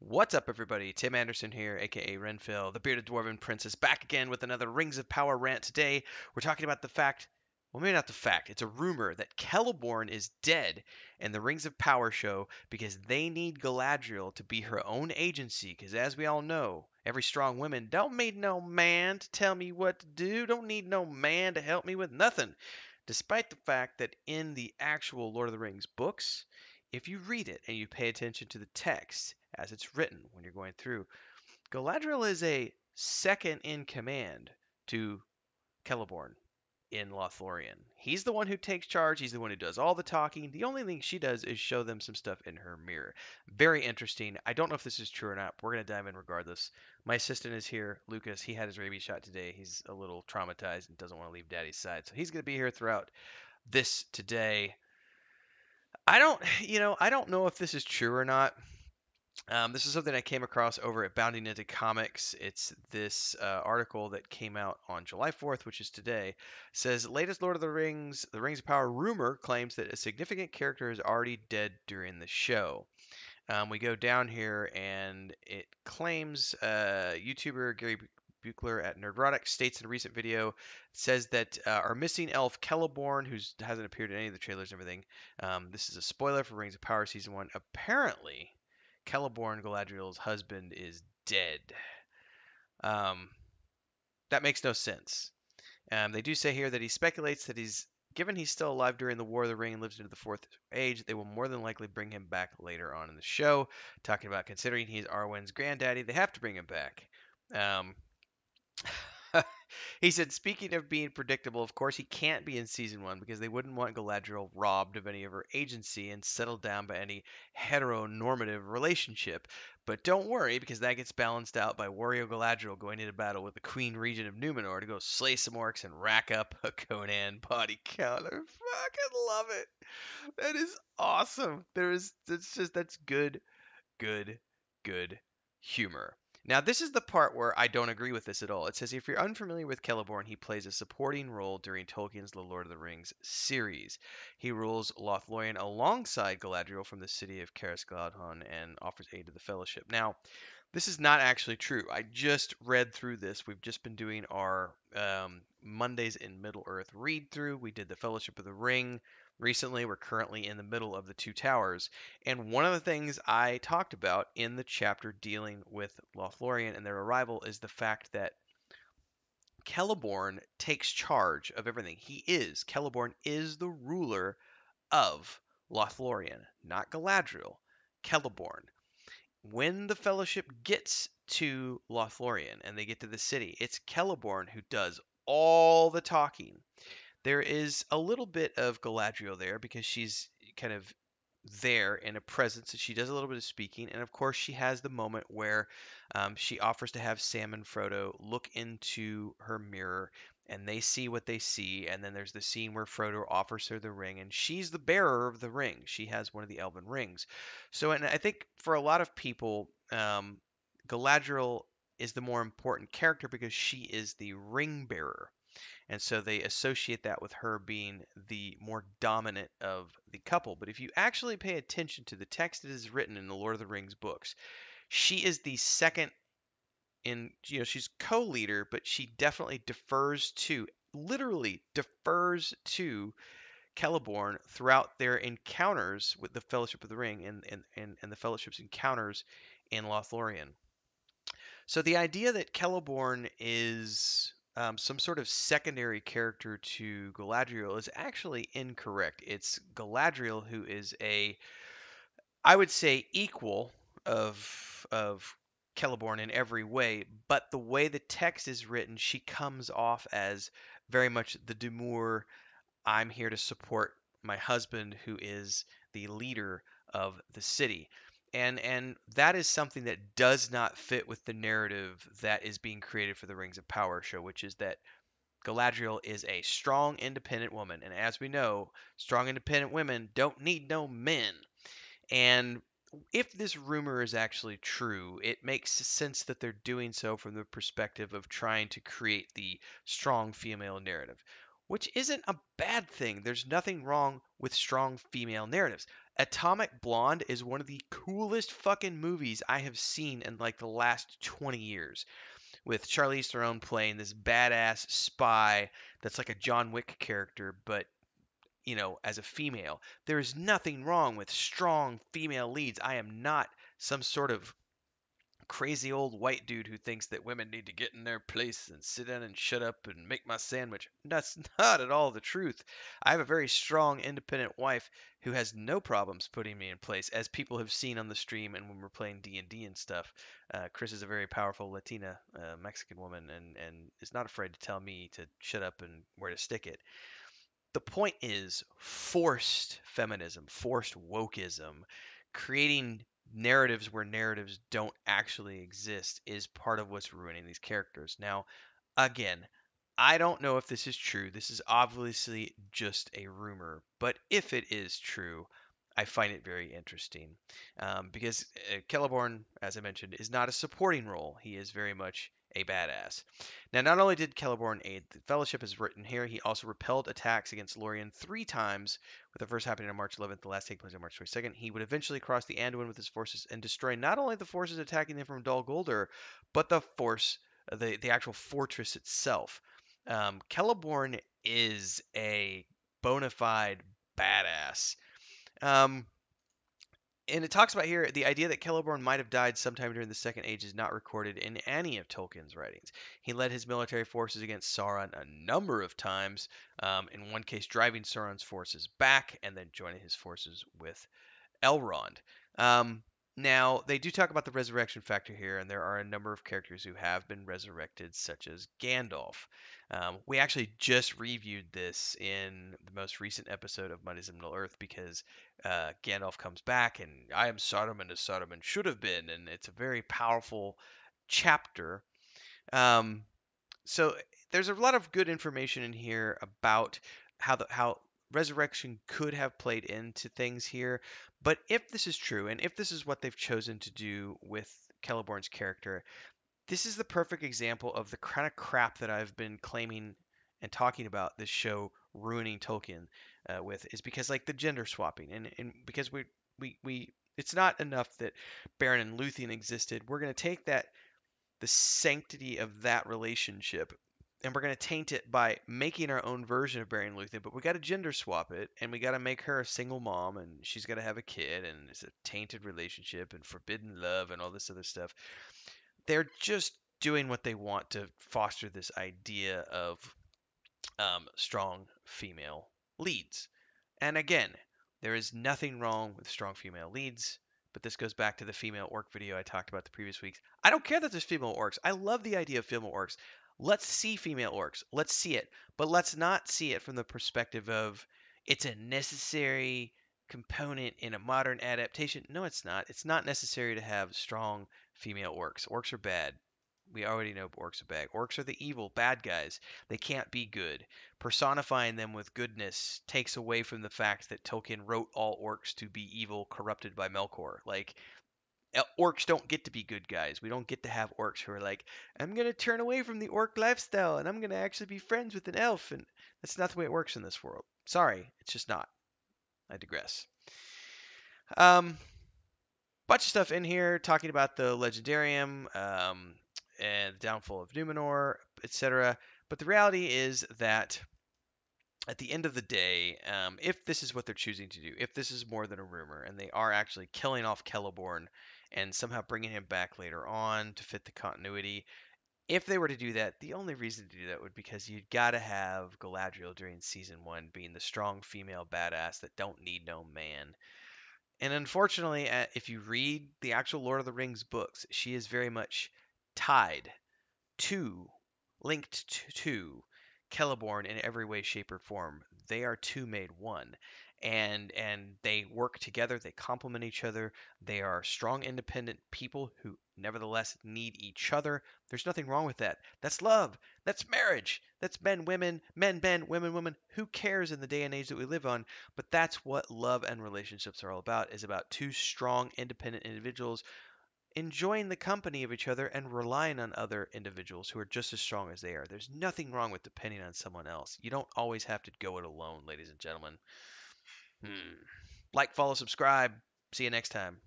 What's up, everybody? Tim Anderson here, aka Renfill, the bearded dwarven princess, back again with another Rings of Power rant. Today, we're talking about the fact, well, maybe not the fact, it's a rumor that Celeborn is dead in the Rings of Power show because they need Galadriel to be her own agency. Because as we all know, every strong woman don't need no man to tell me what to do, don't need no man to help me with nothing. Despite the fact that in the actual Lord of the Rings books, if you read it and you pay attention to the text as it's written when you're going through, Galadriel is a second in command to Celeborn in Lothlorien. He's the one who takes charge. He's the one who does all the talking. The only thing she does is show them some stuff in her mirror. Very interesting. I don't know if this is true or not. We're going to dive in regardless. My assistant is here, Lucas. He had his rabies shot today. He's a little traumatized and doesn't want to leave Daddy's side. So he's going to be here throughout this today. I don't know if this is true or not. This is something I came across over at Bounding Into Comics. It's this article that came out on July 4th, which is today. Says latest Lord of the Rings of Power rumor claims that a significant character is already dead during the show. We go down here and it claims YouTuber Gary Buchler at Nerdrotic states in a recent video, says that our missing elf Celeborn, who hasn't appeared in any of the trailers and everything, this is a spoiler for Rings of Power Season 1. Apparently, Celeborn, Galadriel's husband, is dead. Um, that makes no sense. They do say here that he speculates that given he's still alive during the War of the Ring and lives into the Fourth Age, they will more than likely bring him back later on in the show. Talking about considering he's Arwen's granddaddy, they have to bring him back. Um, He said, speaking of being predictable, of course he can't be in season one because they wouldn't want Galadriel robbed of any of her agency and settled down by any heteronormative relationship. But don't worry, because that gets balanced out by Wario Galadriel going into battle with the Queen Regent of Numenor to go slay some orcs and rack up a Conan body count. I fucking love it. That is awesome. That's good, good, good humor. Now, this is the part where I don't agree with this at all. It says if you're unfamiliar with Celeborn, he plays a supporting role during Tolkien's The Lord of the Rings series. He rules Lothlorien alongside Galadriel from the city of Caras Galadhon and offers aid to the Fellowship. Now, this is not actually true. I just read through this. We've just been doing our Mondays in Middle Earth read through. We did the Fellowship of the Ring recently. We're currently in the middle of the Two Towers. And one of the things I talked about in the chapter dealing with Lothlorien and their arrival is the fact that Celeborn takes charge of everything. Celeborn is the ruler of Lothlorien, not Galadriel. Celeborn. When the Fellowship gets to Lothlorien and they get to the city, it's Celeborn who does all the talking. There is a little bit of Galadriel there because she's kind of there in a presence. She does a little bit of speaking, and of course, she has the moment where she offers to have Sam and Frodo look into her mirror, and they see what they see. And then there's the scene where Frodo offers her the ring, and she's the bearer of the ring. She has one of the elven rings. So, and I think for a lot of people, Galadriel is the more important character because she is the ring bearer. And so they associate that with her being the more dominant of the couple. But if you actually pay attention to the text that is written in the Lord of the Rings books, she is the second she's co-leader, but she definitely literally defers to Celeborn throughout their encounters with the Fellowship of the Ring and the Fellowship's encounters in Lothlorien. So the idea that Celeborn is some sort of secondary character to Galadriel is actually incorrect. It's Galadriel who is I would say, equal of Celeborn in every way, but the way the text is written, she comes off as very much the demure, I'm here to support my husband who is the leader of the city. And that is something that does not fit with the narrative that is being created for the Rings of Power show, which is that Galadriel is a strong, independent woman. And as we know, strong, independent women don't need no men. And if this rumor is actually true, it makes sense that they're doing so from the perspective of trying to create the strong female narrative, which isn't a bad thing. There's nothing wrong with strong female narratives. Atomic Blonde is one of the coolest fucking movies I have seen in like the last 20 years, with Charlize Theron playing this badass spy that's like a John Wick character, but as a female. There is nothing wrong with strong female leads. I am not some sort of crazy old white dude who thinks that women need to get in their place and sit down and shut up and make my sandwich. That's not at all the truth. I have a very strong, independent wife who has no problems putting me in place, as people have seen on the stream and when we're playing D&D and stuff. Chris is a very powerful Latina Mexican woman and is not afraid to tell me to shut up and where to stick it. The point is forced feminism, forced wokeism, creating narratives where narratives don't actually exist is part of what's ruining these characters. Now, again, I don't know if this is true. This is obviously just a rumor, but if it is true, I find it very interesting because Celeborn, as I mentioned, is not a supporting role. He is very much a badass. Now, not only did Celeborn aid the Fellowship as written here, he also repelled attacks against Lorien 3 times, with the first happening on March 11th, the last taking place on March 22nd. He would eventually cross the Anduin with his forces and destroy not only the forces attacking them from Dol Guldur, but the actual fortress itself. Celeborn is a bona fide badass. Um, and it talks about here the idea that Celeborn might have died sometime during the Second Age is not recorded in any of Tolkien's writings. He led his military forces against Sauron a number of times, in one case driving Sauron's forces back and then joining his forces with Elrond. Um, Now, they do talk about the resurrection factor here, and there are a number of characters who have been resurrected, such as Gandalf. We actually just reviewed this in the most recent episode of Mighty Middle Earth because Gandalf comes back, and I am Saruman as Saruman should have been, and it's a very powerful chapter. Um, so there's a lot of good information in here about how resurrection could have played into things here. But if this is true, and if this is what they've chosen to do with Celeborn's character, this is the perfect example of the kind of crap that I've been claiming and talking about this show ruining Tolkien with, is because like the gender swapping, and because we it's not enough that Beren and Luthien existed. We're going to take the sanctity of that relationship, and we're going to taint it by making our own version of Beren and Luthien, but we got to gender swap it, and we got to make her a single mom, and she's got to have a kid, and it's a tainted relationship, and forbidden love, and all this other stuff. They're just doing what they want to foster this idea of strong female leads. And again, there is nothing wrong with strong female leads, but this goes back to the female orc video I talked about the previous weeks. I don't care that there's female orcs. I love the idea of female orcs. Let's see female orcs. Let's see it. But let's not see it from the perspective of it's a necessary component in a modern adaptation. No, it's not. It's not necessary to have strong female orcs. Orcs are bad. We already know orcs are bad. Orcs are the evil, bad guys. They can't be good. Personifying them with goodness takes away from the fact that Tolkien wrote all orcs to be evil, corrupted by Melkor. Like, orcs don't get to be good guys. We don't get to have orcs who are like, I'm going to turn away from the orc lifestyle and I'm going to actually be friends with an elf. And that's not the way it works in this world. Sorry, it's just not. I digress. Um, Bunch of stuff in here talking about the Legendarium, and the downfall of Numenor, etc. But the reality is that at the end of the day, if this is what they're choosing to do, if this is more than a rumor, and they are actually killing off Celeborn and somehow bringing him back later on to fit the continuity, if they were to do that, the only reason to do that would be because you'd got to have Galadriel during season one being the strong female badass that don't need no man. And unfortunately, if you read the actual Lord of the Rings books, she is very much tied to, linked to Celeborn in every way, shape, or form. They are two made one, and they work together. They complement each other. They are strong, independent people who nevertheless need each other. There's nothing wrong with that. That's love. That's marriage. That's men, women, men, women, women. Who cares in the day and age that we live on? But that's what love and relationships are all about. Is about two strong, independent individuals enjoying the company of each other and relying on other individuals who are just as strong as they are. There's nothing wrong with depending on someone else. You don't always have to go it alone, ladies and gentlemen. Hmm. Like, follow, subscribe. See you next time.